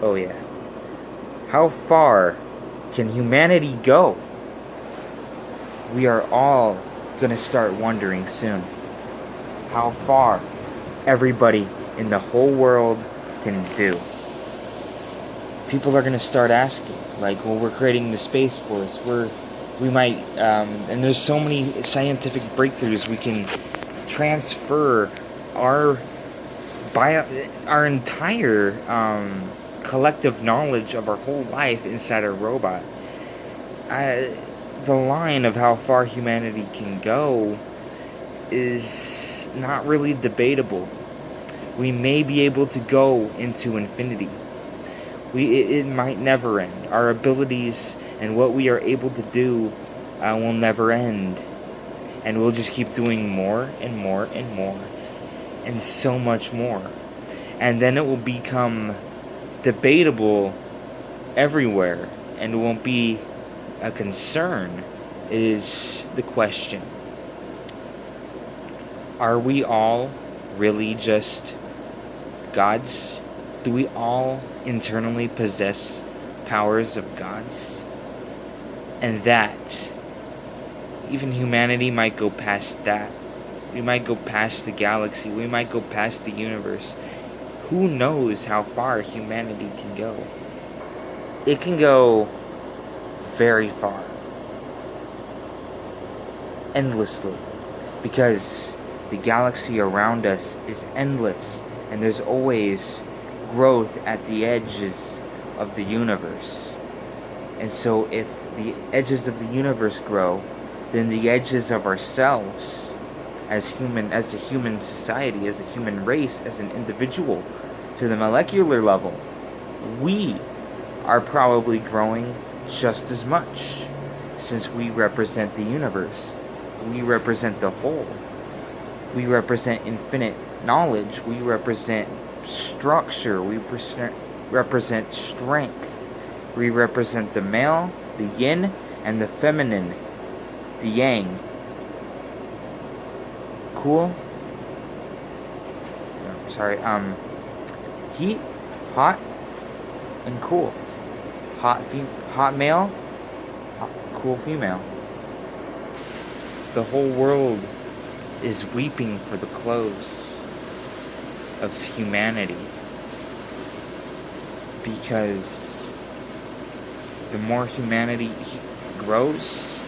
Oh yeah. How far can humanity go? We are all gonna start wondering soon how far everybody in the whole world can do. People are gonna start asking, like, well, we're creating the Space Force, we might, and there's so many scientific breakthroughs. We can transfer our our entire collective knowledge of our whole life inside a robot. The line of how far humanity can go is not really debatable. We may be able to go into infinity. It might never end. Our abilities and what we are able to do will never end. And we'll just keep doing more and more and more. And so much more. And then it will become debatable everywhere. And it won't be a concern, is the question. Are we all really just gods? Do we all internally possess powers of gods? And that, even humanity might go past that. We might go past the galaxy. We might go past the universe. Who knows how far humanity can go? It can go very far. Endlessly. Because the galaxy around us is endless. And there's always growth at the edges of the universe. And so if the edges of the universe grow, then the edges of ourselves as a human society, as a human race, as an individual, to the molecular level, we are probably growing just as much, since we represent the universe. We represent the whole. We represent infinite knowledge. We represent structure. We represent strength. We represent the male, the yin, and the feminine, the yang. Cool? No, sorry. Heat, hot, and cool. Hot male, cool female. The whole world is weeping for the close of humanity, because the more humanity grows,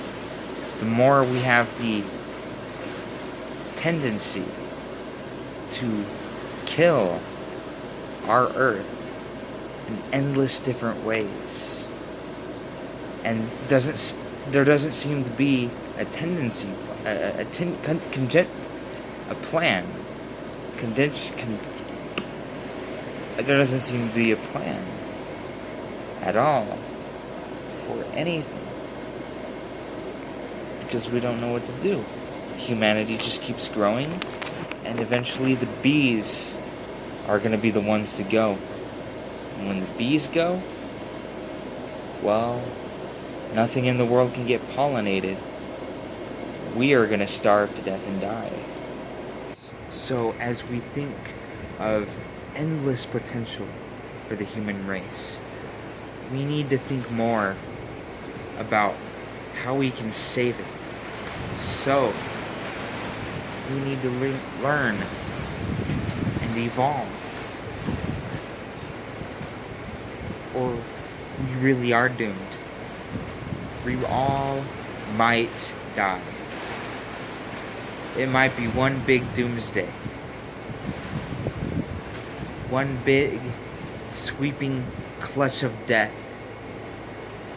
the more we have the tendency to kill our Earth in endless different ways. And there doesn't seem to be a tendency, a plan. There doesn't seem to be a plan at all for anything, because we don't know what to do. Humanity just keeps growing, and eventually the bees are going to be the ones to go. And when the bees go, well, nothing in the world can get pollinated. We are going to starve to death and die. So as we think of endless potential for the human race, we need to think more about how we can save it. So we need to learn and evolve, or we really are doomed. We all might die. It might be one big doomsday. One big sweeping clutch of death.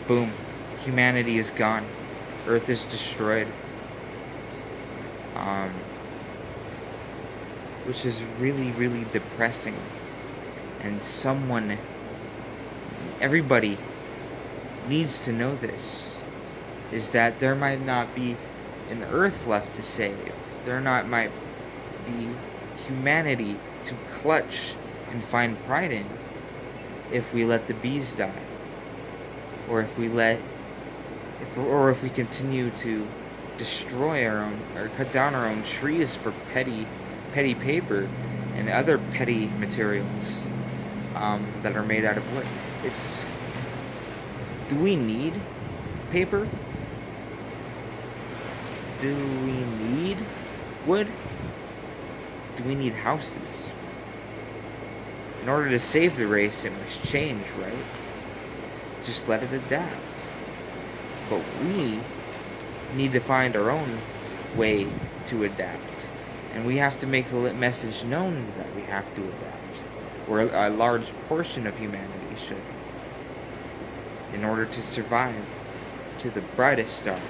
Boom. Humanity is gone. Earth is destroyed. Which is really, really depressing. And everybody needs to know this, is that there might not be an Earth left to save. Might be humanity to clutch and find pride in if we let the bees die, or if we continue to destroy our own, or cut down our own trees for petty paper and other petty materials. that are made out of wood. Do we need paper? Do we need wood? Do we need houses? In order to save the race, it must change, right? Just let it adapt. But we need to find our own way to adapt. And we have to make the message known that we have to adapt. Or a large portion of humanity should. In order to survive to the brightest star.